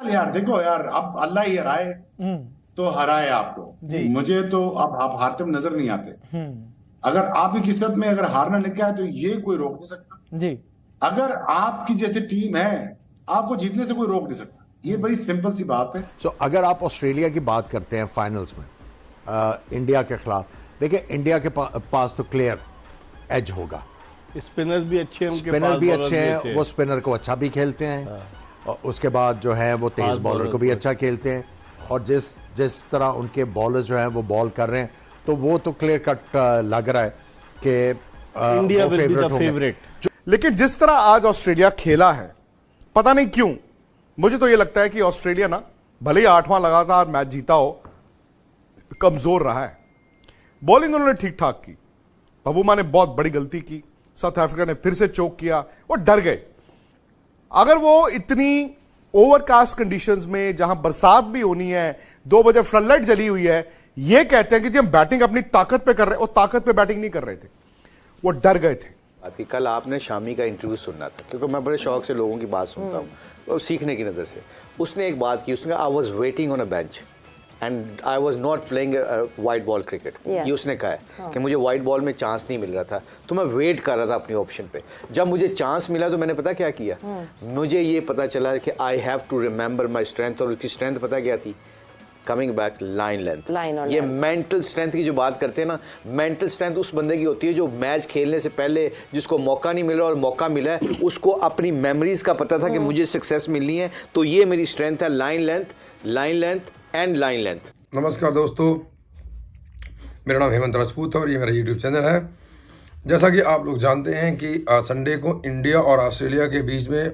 यार देखो यार, अब अल्लाह ही हराए तो हराए आपको। मुझे तो अब आप हारते हुए नजर नहीं आते। अगर आपकी किस्मत में अगर हारना लिखा है तो ये कोई रोक नहीं सकता जी। अगर आपकी जैसे टीम है, आपको जीतने से कोई रोक नहीं सकता। ये बड़ी सिंपल सी बात है। तो अगर आप ऑस्ट्रेलिया की बात करते हैं फाइनल्स में इंडिया के खिलाफ, देखिए इंडिया के पास तो क्लियर एज होगा। स्पिनर्स भी अच्छे हैं, स्पिनर भी अच्छे हैं, वो स्पिनर को अच्छा भी खेलते हैं और उसके बाद जो है वो तेज बॉलर को भी अच्छा खेलते हैं। और जिस तरह उनके बॉलर जो हैं वो बॉल कर रहे हैं, तो वो तो क्लियर कट लग रहा है कि India will be the favourite. लेकिन जिस तरह आज ऑस्ट्रेलिया खेला है, पता नहीं क्यों मुझे तो ये लगता है कि ऑस्ट्रेलिया ना भले ही 8वां लगातार मैच जीता हो, कमजोर रहा है। बॉलिंग उन्होंने ठीक ठाक की, पबूमा ने बहुत बड़ी गलती की, साउथ अफ्रीका ने फिर से चोक किया, वो डर गए। अगर वो इतनी ओवरकास्ट कंडीशंस में जहां बरसात भी होनी है, 2 बजे फ्लड लाइट जली हुई है, ये कहते हैं कि जी हम बैटिंग अपनी ताकत पे कर रहे हैं, वो ताकत पे बैटिंग नहीं कर रहे थे, वो डर गए थे। कल आपने शामी का इंटरव्यू सुनना था, क्योंकि मैं बड़े शौक से लोगों की बात सुनता हूँ और सीखने की नज़र से। उसने एक बात की, उसने कहा I was waiting on a bench and I was not playing white ball cricket. ये उसने कहा है कि मुझे वाइट बॉल में चांस नहीं मिल रहा था, तो मैं वेट कर रहा था अपनी ऑप्शन पे। जब मुझे चांस मिला तो मैंने पता क्या किया, मुझे ये पता चला कि I have to remember my strength. और उसकी स्ट्रेंथ पता क्या थी? Coming back line length. ये मेंटल स्ट्रेंथ की जो बात करते हैं ना, मेंटल स्ट्रेंथ उस बंदे की होती है जो मैच खेलने से पहले जिसको मौका नहीं मिला और मौका मिला है, उसको अपनी मेमोरीज का पता था कि मुझे सक्सेस मिलनी है, तो ये मेरी स्ट्रेंथ है, line length and line length. नमस्कार दोस्तों, मेरा नाम हेमंत राजपूत है और ये मेरा यूट्यूब चैनल है। जैसा कि आप लोग जानते हैं कि संडे को इंडिया और ऑस्ट्रेलिया के बीच में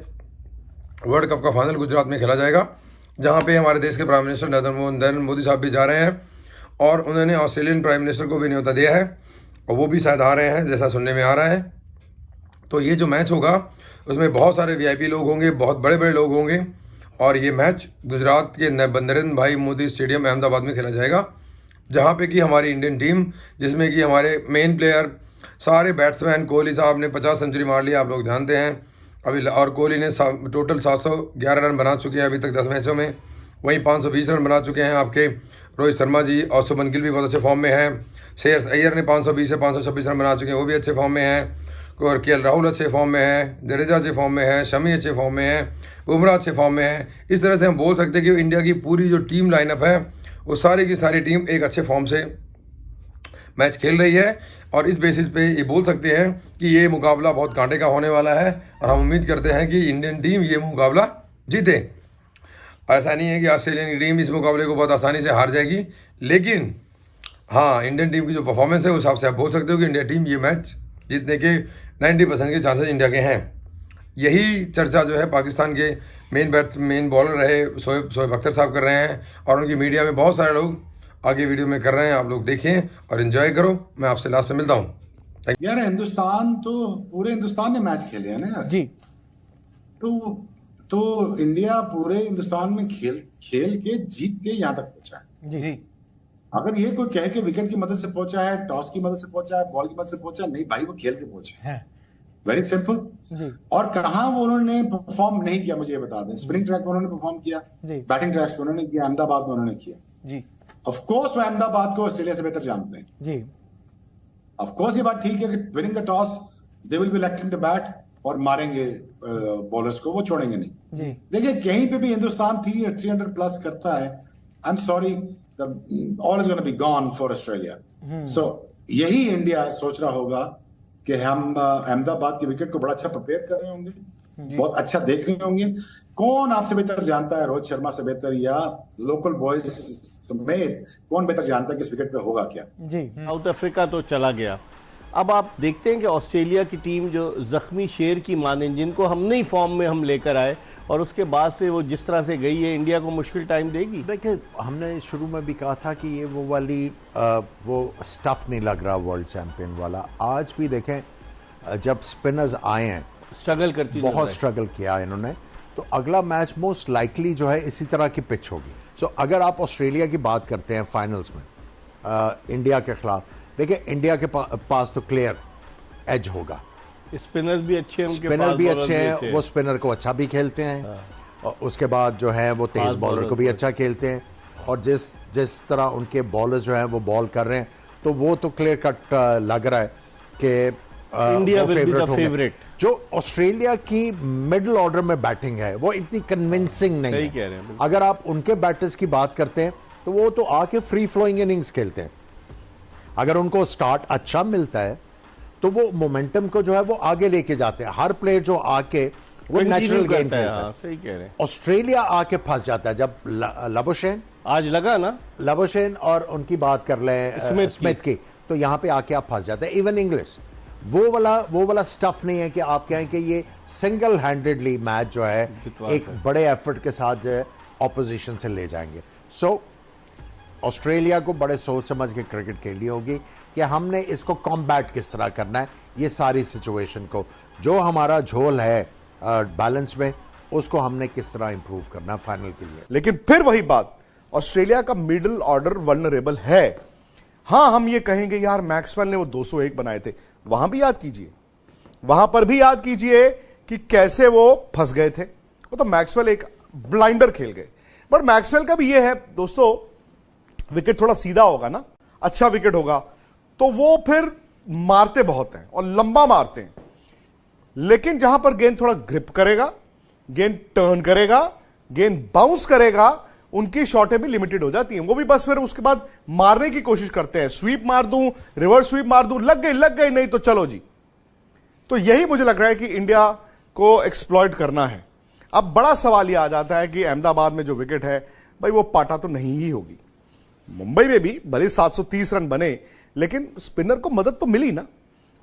वर्ल्ड कप का फाइनल गुजरात में खेला जाएगा, जहां पे हमारे देश के प्राइम मिनिस्टर नरेंद्र मोदी साहब भी जा रहे हैं और उन्होंने ऑस्ट्रेलियन प्राइम मिनिस्टर को भी न्योता दिया है और वो भी शायद आ रहे हैं, जैसा सुनने में आ रहा है। तो ये जो मैच होगा उसमें बहुत सारे वीआईपी लोग होंगे, बहुत बड़े बड़े लोग होंगे और ये मैच गुजरात के नरेंद्र भाई मोदी स्टेडियम अहमदाबाद में खेला जाएगा, जहाँ पे कि हमारी इंडियन टीम, जिसमें कि हमारे मेन प्लेयर सारे बैट्समैन, कोहली साहब ने 50 सेंचुरी मार लिया, आप लोग जानते हैं अभी, और कोहली ने टोटल 711 रन बना चुके हैं अभी तक 10 मैचों में। वहीं 520 रन बना चुके हैं आपके रोहित शर्मा जी, और शुभमन गिल भी बहुत अच्छे फॉर्म में हैं। श्रेयस अय्यर ने 520 से 526 रन बना चुके हैं, वो भी अच्छे फॉर्म में हैं। और केएल राहुल अच्छे फॉर्म में है, जडेजा अच्छे फॉर्म में है, शमी अच्छे फॉर्म में है, बुमराह अच्छे फॉर्म में है। इस तरह से हम बोल सकते हैं कि इंडिया की पूरी जो टीम लाइनअप है वो सारी की सारी टीम एक अच्छे फॉर्म से मैच खेल रही है और इस बेसिस पे ये बोल सकते हैं कि ये मुकाबला बहुत कांटे का होने वाला है और हम उम्मीद करते हैं कि इंडियन टीम ये मुकाबला जीते। ऐसा नहीं है कि ऑस्ट्रेलियन टीम इस मुकाबले को बहुत आसानी से हार जाएगी, लेकिन हाँ, इंडियन टीम की जो परफॉर्मेंस है उस हिसाब से आप बोल सकते हो कि इंडिया टीम ये मैच जीतने के 90% के चांसेस इंडिया के हैं। यही चर्चा जो है पाकिस्तान के मेन बॉलर रहे शोएब अख्तर साहब कर रहे हैं और उनकी मीडिया में बहुत सारे लोग आगे वीडियो में कर रहे हैं। आप लोग देखें और एंजॉय करो। मैं आपसे लास्ट में मिलता हूँ। यार हिंदुस्तान तो पूरे हिंदुस्तान ने मैच खेले हैं ना यार जी। तो इंडिया पूरे हिंदुस्तान में खेल के जीत के यहाँ तक पहुंचा है जी। अगर ये कोई कह के विकेट की मदद से पहुंचा है, टॉस की मदद से पहुंचा है, बॉल की मदद से पहुंचा, नहीं भाई, वो खेल के पहुंचे हैं। Very simple. और कहां वो उन्होंने परफॉर्म नहीं किया, मुझे ये बता दें। स्पिनिंग ट्रैक में उन्होंने परफॉर्म किया, बैटिंग ट्रैक्स पे उन्होंने किया, अहमदाबाद में उन्होंने किया जी। ऑफ कोर्स वो अहमदाबाद को ऑस्ट्रेलिया से बेहतर जानते हैं जी। ऑफ कोर्स ये बात ठीक है कि winning the toss they will be electing the bat और मारेंगे बॉलर्स को, वो छोड़ेंगे नहीं जी। देखिए कहीं पे भी हिंदुस्तान 300 प्लस करता है, I am sorry, all is going to be gone for Australia. So यही इंडिया सोच रहा होगा कि हम अहमदाबाद के विकेट को बड़ा अच्छा प्रिपेयर कर रहे होंगे, बहुत अच्छा देख रहे होंगे। कौन आपसे बेहतर जानता है, रोहित शर्मा से बेहतर या लोकल बॉयज समेत कौन बेहतर जानता है कि इस विकेट पे होगा क्या जी। साउथ अफ्रीका तो चला गया, अब आप देखते हैं कि ऑस्ट्रेलिया की टीम जो जख्मी शेर की मानें, जिनको हम नहीं फॉर्म में हम लेकर आए और उसके बाद से वो जिस तरह से गई है, इंडिया को मुश्किल टाइम देगी। देखिए हमने शुरू में भी कहा था कि ये वो वाली वो स्टफ नहीं लग रहा वर्ल्ड चैंपियन वाला। आज भी देखें जब स्पिनर्स आए हैं, स्ट्रगल करती, बहुत स्ट्रगल किया इन्होंने, तो अगला मैच मोस्ट लाइकली जो है इसी तरह की पिच होगी। सो अगर आप ऑस्ट्रेलिया की बात करते हैं फाइनल्स में इंडिया के खिलाफ, देखिए इंडिया के पास तो क्लियर एज होगा। स्पिनर्स भी अच्छे हैं, स्पिनर भी अच्छे हैं, वो स्पिनर को अच्छा भी खेलते हैं और उसके बाद जो है वो तेज बॉलर को भी अच्छा खेलते हैं, और जिस तरह उनके बॉलर्स जो हैं वो बॉल कर रहे हैं, तो वो तो क्लियर कट लग रहा है कि India will be the favourite. जो ऑस्ट्रेलिया की मिडिल ऑर्डर में बैटिंग है वो इतनी कन्विंसिंग नहीं है। कह रहे हैं। अगर आप उनके बैटर्स की बात करते हैं तो वो तो आके फ्री फ्लोइंग इनिंग्स खेलते हैं। अगर उनको स्टार्ट अच्छा मिलता है तो वो मोमेंटम को जो है वो आगे लेके जाते हैं। हर प्लेयर जो आके वो नेचुरल गेम खेलता है। सही कह रहे हैं। ऑस्ट्रेलिया आके फंस जाता है जब लबुशेन आज लगा ना, लबुशेन और उनकी बात कर लें स्मिथ की, तो यहां पे आके आप फंस जाते हैं। इवन इंग्लिश वो वाला स्टफ नहीं है कि आप कहें कि ये सिंगल हैंडेडली मैच जो है एक बड़े एफर्ट के साथ जो है ऑपोजिशन से ले जाएंगे। सो ऑस्ट्रेलिया को बड़े सोच समझ के क्रिकेट खेलनी होगी कि हमने इसको कॉम्बैट किस तरह करना है, ये सारी सिचुएशन को, जो हमारा झोल है बैलेंस में, उसको हमने किस तरह इंप्रूव करना है फाइनल के लिए। लेकिन फिर वही बात, ऑस्ट्रेलिया का मिडिल ऑर्डर वल्नरेबल है। हां, हम ये कहेंगे यार मैक्सवेल ने वो 201 बनाए थे, वहां भी याद कीजिए, वहां पर भी याद कीजिए कि कैसे वो फंस गए थे। वो तो मैक्सवेल एक ब्लाइंडर खेल गए। बट मैक्सवेल का भी ये है दोस्तों, विकेट थोड़ा सीधा होगा ना, अच्छा विकेट होगा, तो वो फिर मारते बहुत हैं और लंबा मारते हैं। लेकिन जहां पर गेंद थोड़ा ग्रिप करेगा, गेंद टर्न करेगा, गेंद बाउंस करेगा, उनकी शॉटें भी लिमिटेड हो जाती हैं। वो भी बस फिर उसके बाद मारने की कोशिश करते हैं, स्वीप मार दूं, रिवर्स स्वीप मार दूं, लग गई नहीं तो चलो जी। तो यही मुझे लग रहा है कि इंडिया को एक्सप्लॉइट करना है। अब बड़ा सवाल यह आ जाता है कि अहमदाबाद में जो विकेट है भाई वो पाटा तो नहीं ही होगी। मुंबई में भी भले 730 रन बने, लेकिन स्पिनर को मदद तो मिली ना,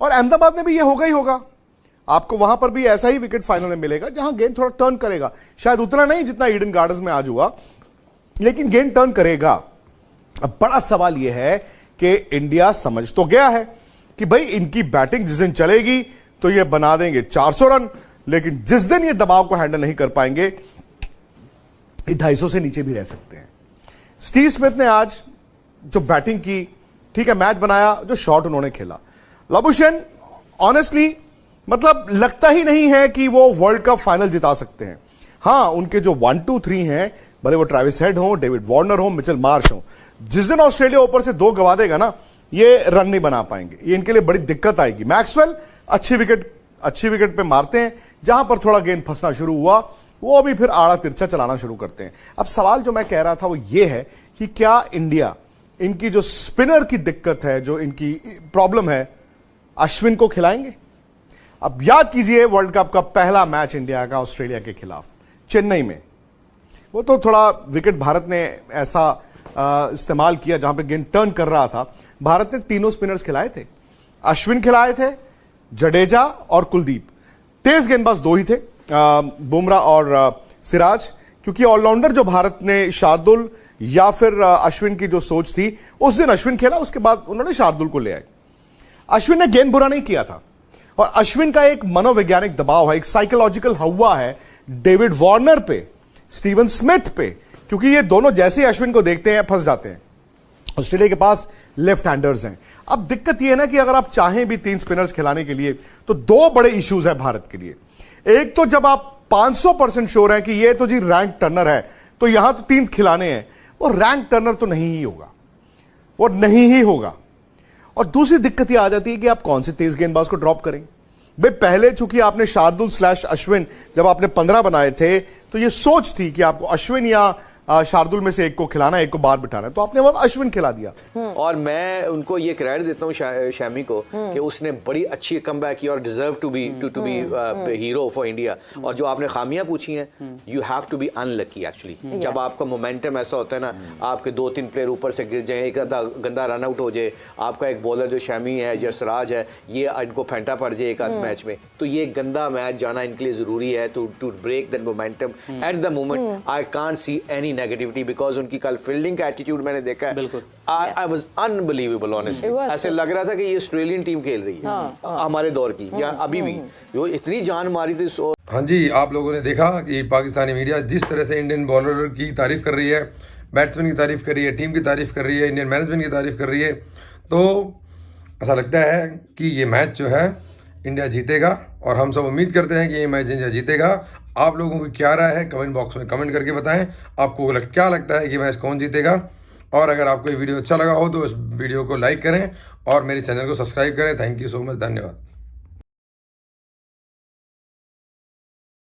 और अहमदाबाद में भी यह होगा ही होगा। आपको वहां पर भी ऐसा ही विकेट फाइनल में मिलेगा जहां गेंद थोड़ा टर्न करेगा, शायद उतना नहीं जितना ईडन गार्डन्स में आज हुआ, लेकिन गेंद टर्न करेगा। अब बड़ा सवाल यह है कि इंडिया समझ तो गया है कि भाई इनकी बैटिंग जिस दिन चलेगी तो ये बना देंगे 400 रन, लेकिन जिस दिन ये दबाव को हैंडल नहीं कर पाएंगे 250 से नीचे भी रह सकते हैं। स्टीव स्मिथ ने आज जो बैटिंग की, ठीक है, मैच बनाया, जो शॉट उन्होंने खेला, लबुशेन ऑनेस्टली मतलब लगता ही नहीं है कि वो वर्ल्ड कप फाइनल जिता सकते हैं। हां, उनके जो 1, 2, 3 हैं, भले वो ट्रेविस हेड हो, डेविड वार्नर हो, मिचेल मार्श हो, जिस दिन ऑस्ट्रेलिया ऊपर से 2 गवा देगा ना, ये रन नहीं बना पाएंगे, ये इनके लिए बड़ी दिक्कत आएगी। मैक्सवेल अच्छी विकेट पे मारते हैं, जहां पर थोड़ा गेंद फंसना शुरू हुआ वो भी फिर आड़ा तिरछा चलाना शुरू करते हैं। अब सवाल जो मैं कह रहा था वो ये है कि क्या इंडिया, इनकी जो स्पिनर की दिक्कत है, जो इनकी प्रॉब्लम है, अश्विन को खिलाएंगे? अब याद कीजिए वर्ल्ड कप का पहला मैच इंडिया का ऑस्ट्रेलिया के खिलाफ चेन्नई में, वो तो थोड़ा विकेट भारत ने ऐसा इस्तेमाल किया जहां पे गेंद टर्न कर रहा था। भारत ने तीनों स्पिनर्स खिलाए थे, अश्विन खिलाए थे, जडेजा और कुलदीप। तेज गेंदबाज 2 ही थे, बुमराह और सिराज, क्योंकि ऑलराउंडर जो भारत ने शार्दुल या फिर अश्विन की जो सोच थी, उस दिन अश्विन खेला, उसके बाद उन्होंने शार्दुल को ले आए। अश्विन ने गेंद बुरा नहीं किया था, और अश्विन का एक मनोवैज्ञानिक दबाव है, एक साइकोलॉजिकल हवा है डेविड वार्नर पे, स्टीवन स्मिथ पे, क्योंकि ये दोनों जैसे अश्विन को देखते हैं फंस जाते हैं। ऑस्ट्रेलिया के पास लेफ्ट हैंडर्स हैं। अब दिक्कत यह है ना कि अगर आप चाहें भी 3 स्पिनर्स खिलाने के लिए, तो 2 बड़े इश्यूज है भारत के लिए। एक तो जब आप 500% श्योर है कि ये तो जी रैंक टर्नर है, तो यहां तो 3 खिलाने हैं, और रैंक टर्नर तो नहीं ही होगा, वो नहीं ही होगा। और दूसरी दिक्कत यह आ जाती है कि आप कौन से तेज गेंदबाज को ड्रॉप करें। भाई पहले चूंकि आपने शार्दुल / अश्विन जब आपने 15 बनाए थे, तो ये सोच थी कि आपको अश्विन या शार्दुल में से एक को खिलाना, एक को बाहर बिठाना, तो आपने वो अश्विन खिला दिया। और मैं उनको ये क्रेडिट देता हूँ शैमी को कि उसने बड़ी अच्छी कमबैक की और deserve to be hero for India. और जो आपने खामियां पूछी हैं, you have to be unlucky actually. जब आपका मोमेंटम ऐसा होता है ना, आपके 2-3 प्लेयर ऊपर से गिर जाए, एक गंदा रन आउट हो जाए, आपका एक बॉलर जो शैमी है या सिराज है, ये इनको फेंटा पड़ जाए एक आध मैच में, तो ये गंदा मैच जाना इनके लिए जरूरी है to break that momentum. At the moment I can't see any negativity, because उनकी कल फील्डिंग का एटीट्यूड मैंने देखा है, बिल्कुल आई वाज अनबिलीवेबल ऑनेस्टली। ऐसे लग रहा था कि ये ऑस्ट्रेलियन टीम खेल रही है हमारे दौर की, या अभी भी जो इतनी जान मारी थी। हाँ जी, आप लोगों ने देखा कि पाकिस्तानी मीडिया जिस तरह से इंडियन बॉलर की तारीफ कर रही है, बैट्समैन की तारीफ कर रही है, टीम की तारीफ कर रही है, इंडियन मैनेजमेंट की तारीफ कर रही है, तो ऐसा लगता है कि ये मैच जो है इंडिया जीतेगा, और हम सब उम्मीद करते हैं कि ये मैच इंडिया जीतेगा। आप लोगों की क्या राय है कमेंट बॉक्स में कमेंट करके बताएं। आपको क्या लगता है कि मैच कौन जीतेगा, और अगर आपको ये वीडियो अच्छा लगा हो तो इस वीडियो को लाइक करें और मेरे चैनल को सब्सक्राइब करें। थैंक यू सो मच, धन्यवाद।